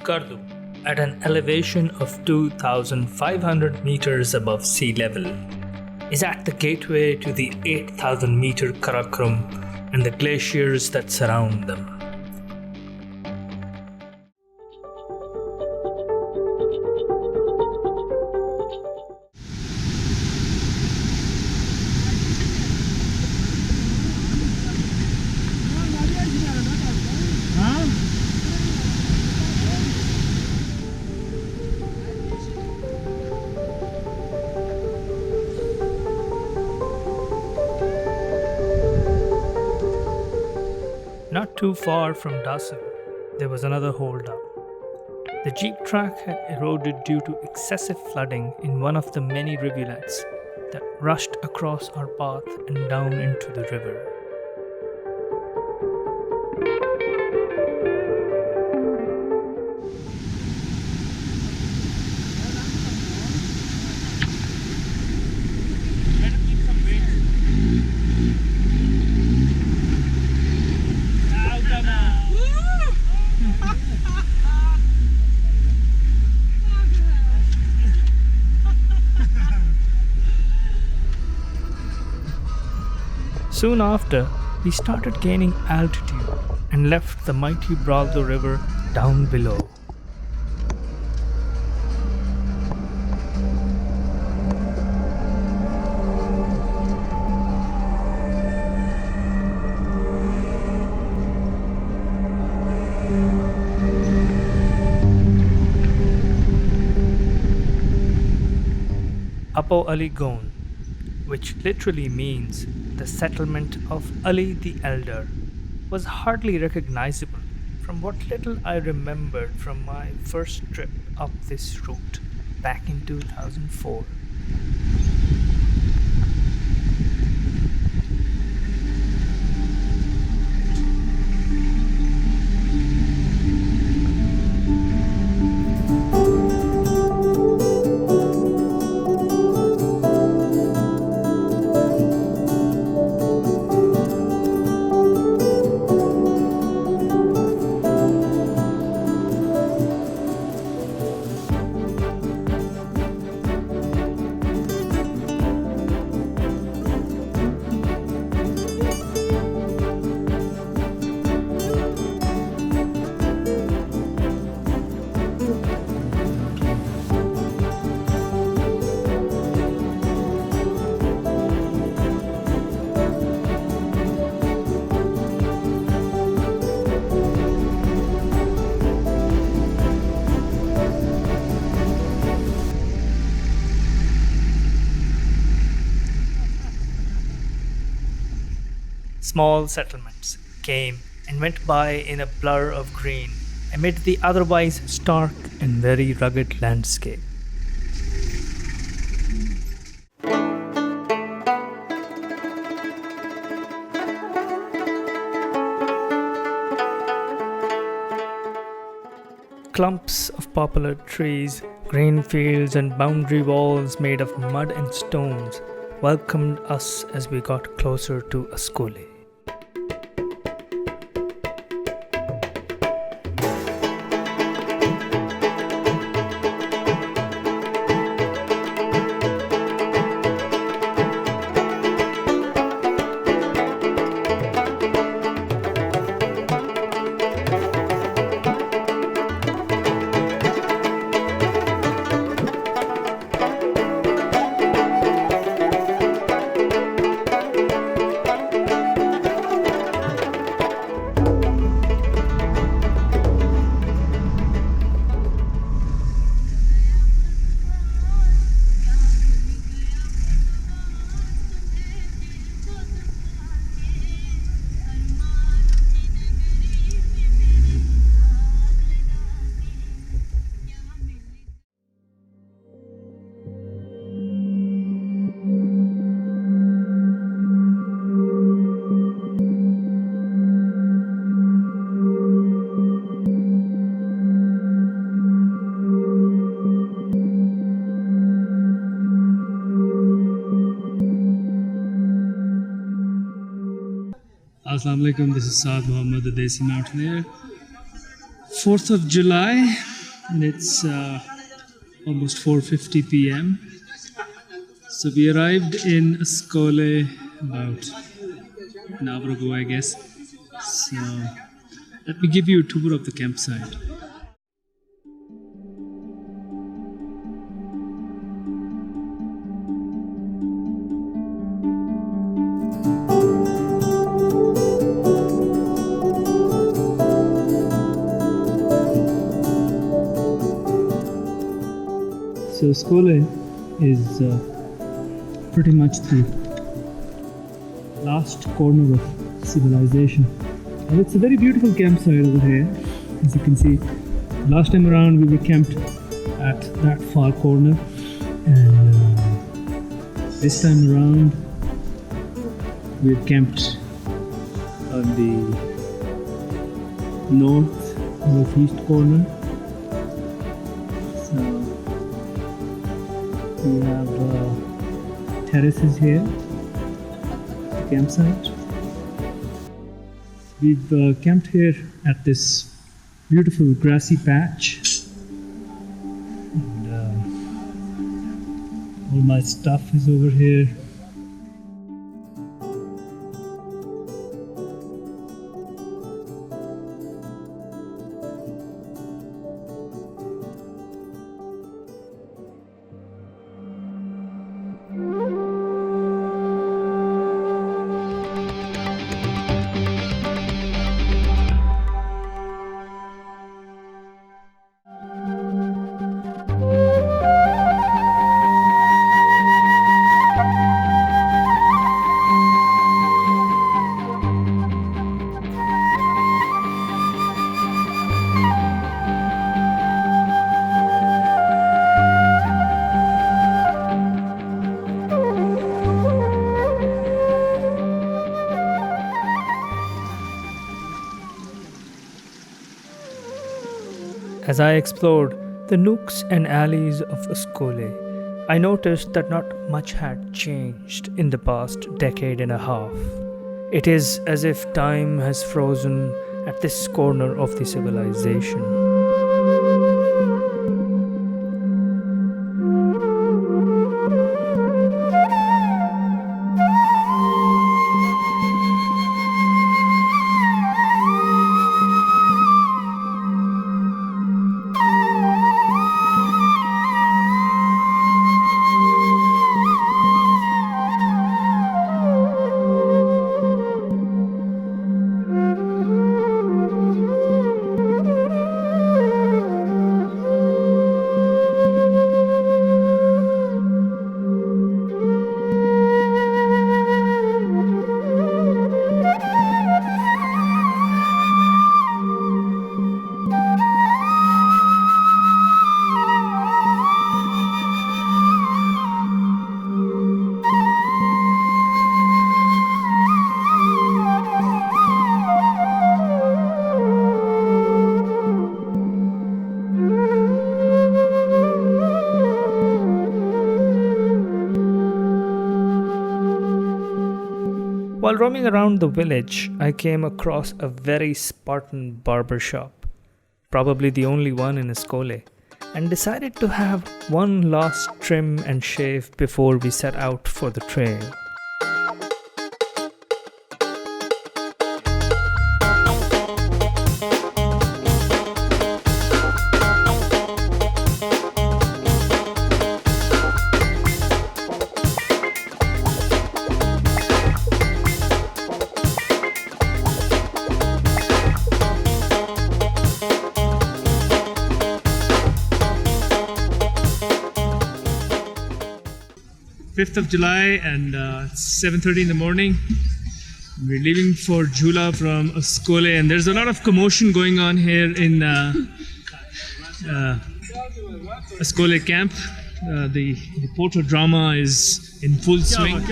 Skaar Loop, at an elevation of 2,500 meters above sea level, is at the gateway to the 8,000 meter Karakoram and the glaciers that surround them. Not too far from Dasu, there was another hold-up. The jeep track had eroded due to excessive flooding in one of the many rivulets that rushed across our path and down into the river. Soon after, we started gaining altitude and left the mighty Braldo River down below. Apo Ali Gon, which literally means the settlement of Ali the Elder, was hardly recognizable from what little I remembered from my first trip up this route back in 2004. Small settlements came and went by in a blur of green amid the otherwise stark and very rugged landscape. Clumps of poplar trees, grain fields, and boundary walls made of mud and stones welcomed us as we got closer to Scollay. Assalamu alaikum, this is Mohamed, the Desi Mountaineer. 4th of July and it's almost 4:50 p.m. So we arrived in Scollay about an hour ago, I guess. So let me give you a tour of the campsite. So Scollay is pretty much the last corner of civilization. And it's a very beautiful campsite over here. As you can see, last time around we were camped at that far corner, and this time around we're camped on the northeast corner. So we have terraces here, the campsite. We've camped here at this beautiful grassy patch, and all my stuff is over here. As I explored the nooks and alleys of Scollay, I noticed that not much had changed in the past decade and a half. It is as if time has frozen at this corner of the civilization. While roaming around the village, I came across a very Spartan barber shop, probably the only one in Scollay, and decided to have one last trim and shave before we set out for the trail. July 5th, and it's 7:30 in the morning. We're leaving for Jula from Scollay, and there's a lot of commotion going on here in Scollay camp. The Porto drama is in full swing.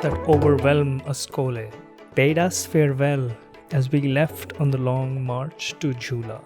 that overwhelm a Scollay bade us farewell as we left on the long march to Jula.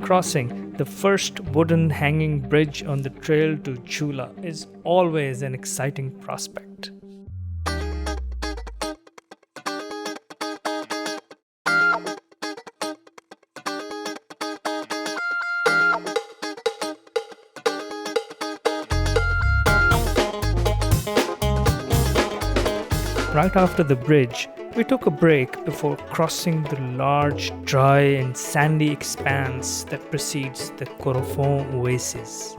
Crossing the first wooden hanging bridge on the trail to Jula is always an exciting prospect. Right after the bridge, we took a break before crossing the large, dry and sandy expanse that precedes the Korofon oasis.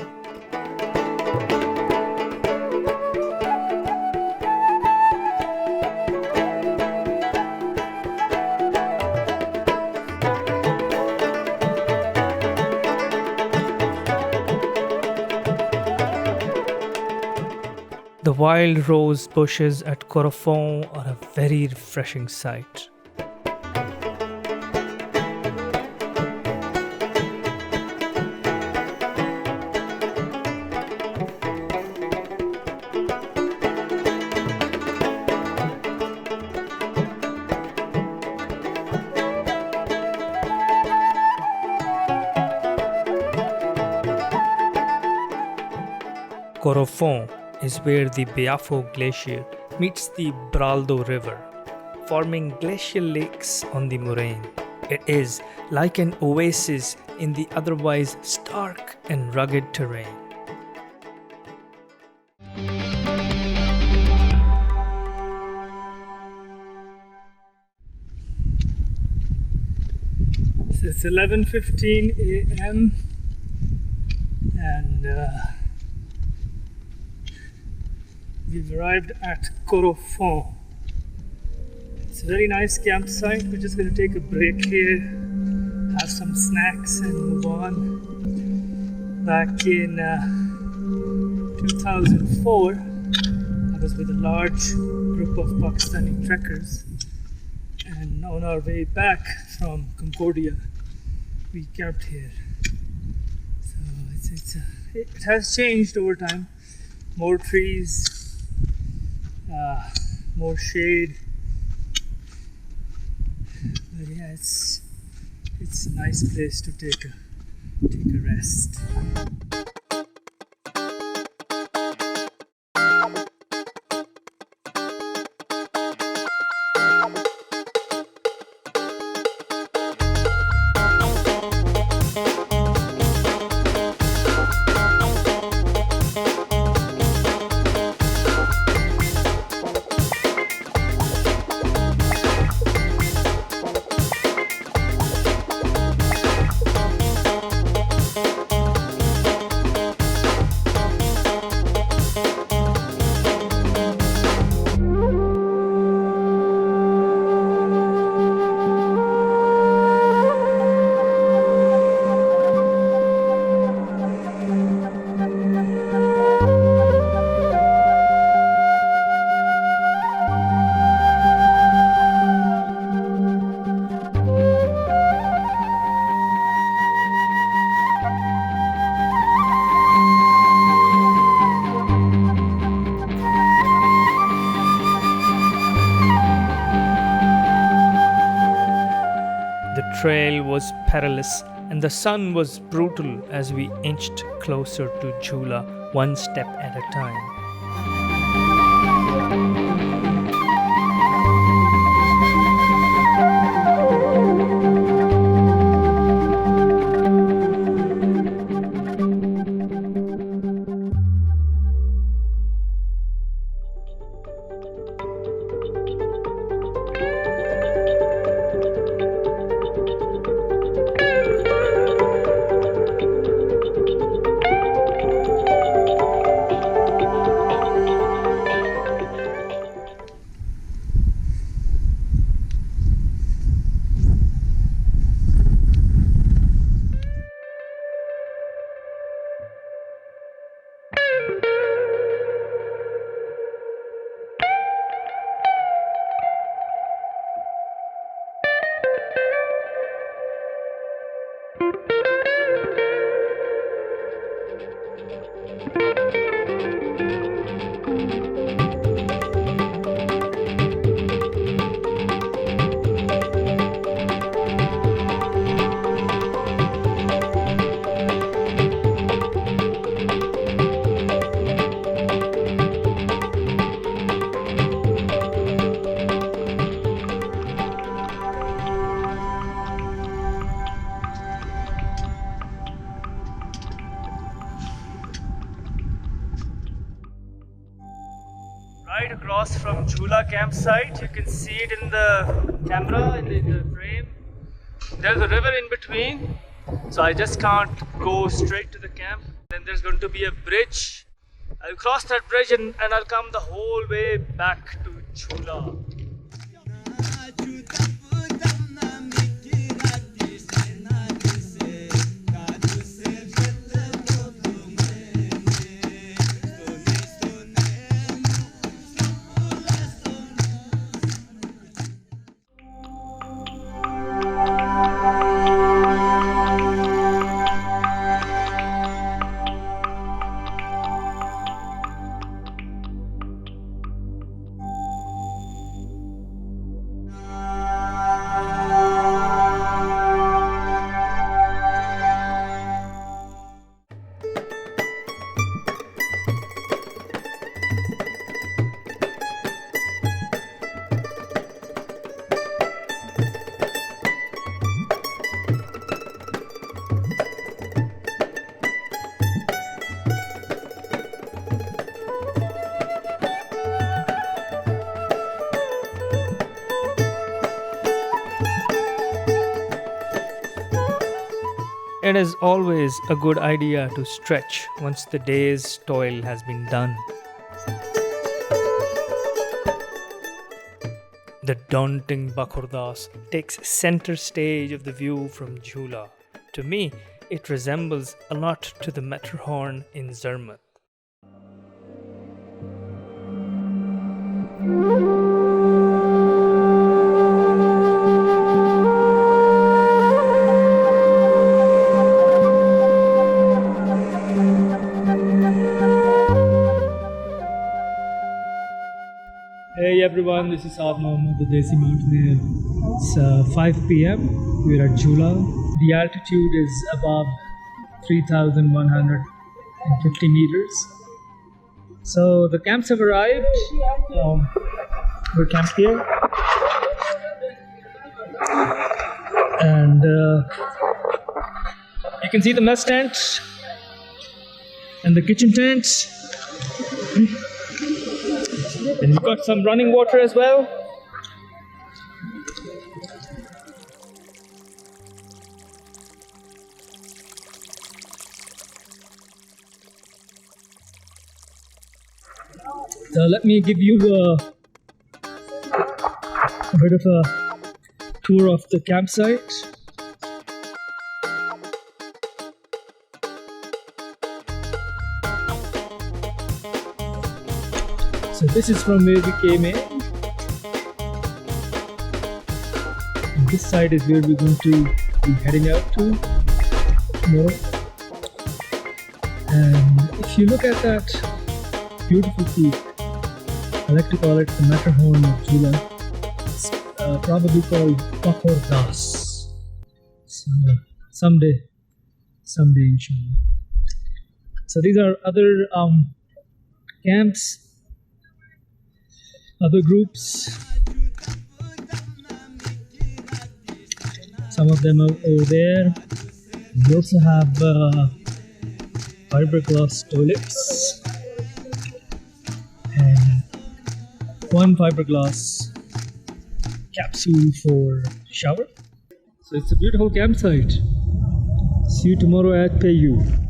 The wild rose bushes at Korofon are a very refreshing sight. Korofon is where the Biafo Glacier meets the Braldo River, forming glacial lakes on the moraine. It is like an oasis in the otherwise stark and rugged terrain. So it's 11:15 a.m. and we've arrived at Korofon. It's a very nice campsite. We're just going to take a break here, have some snacks and move on. Back in 2004, I was with a large group of Pakistani trekkers, and on our way back from Concordia, we camped here. So it has changed over time. More trees, more shade, but yeah, it's a nice place to take a rest. The trail was perilous and the sun was brutal as we inched closer to Jhula, one step at a time. Right across from Jhula campsite, you can see it in the camera, in the frame. There's a river in between, so I just can't go straight to the camp. Then there's going to be a bridge. I'll cross that bridge and I'll come the whole way back to Jhula. It is always a good idea to stretch once the day's toil has been done. The daunting Bakhurdas takes center stage of the view from Jhula. To me, it resembles a lot to the Matterhorn in Zermatt. Hey everyone, this is Mohamed, the Desi Mountaineer. It's 5 p.m. We're at Jhula. The altitude is above 3,150 meters. So the camps have arrived. We're camped here. And you can see the mess tent and the kitchen tents. And we've got some running water as well. So let me give you a bit of a tour of the campsite. So this is from where we came in. And this side is where we're going to be heading out to tomorrow. And if you look at that beautiful peak, I like to call it the Matterhorn of Jhula. It's probably called Bakhurdas. So Someday, someday, inshallah. So these are other camps, other groups. Some of them are over there. We also have fiberglass toilets and one fiberglass capsule for shower. So it's a beautiful campsite. See you tomorrow at Payu.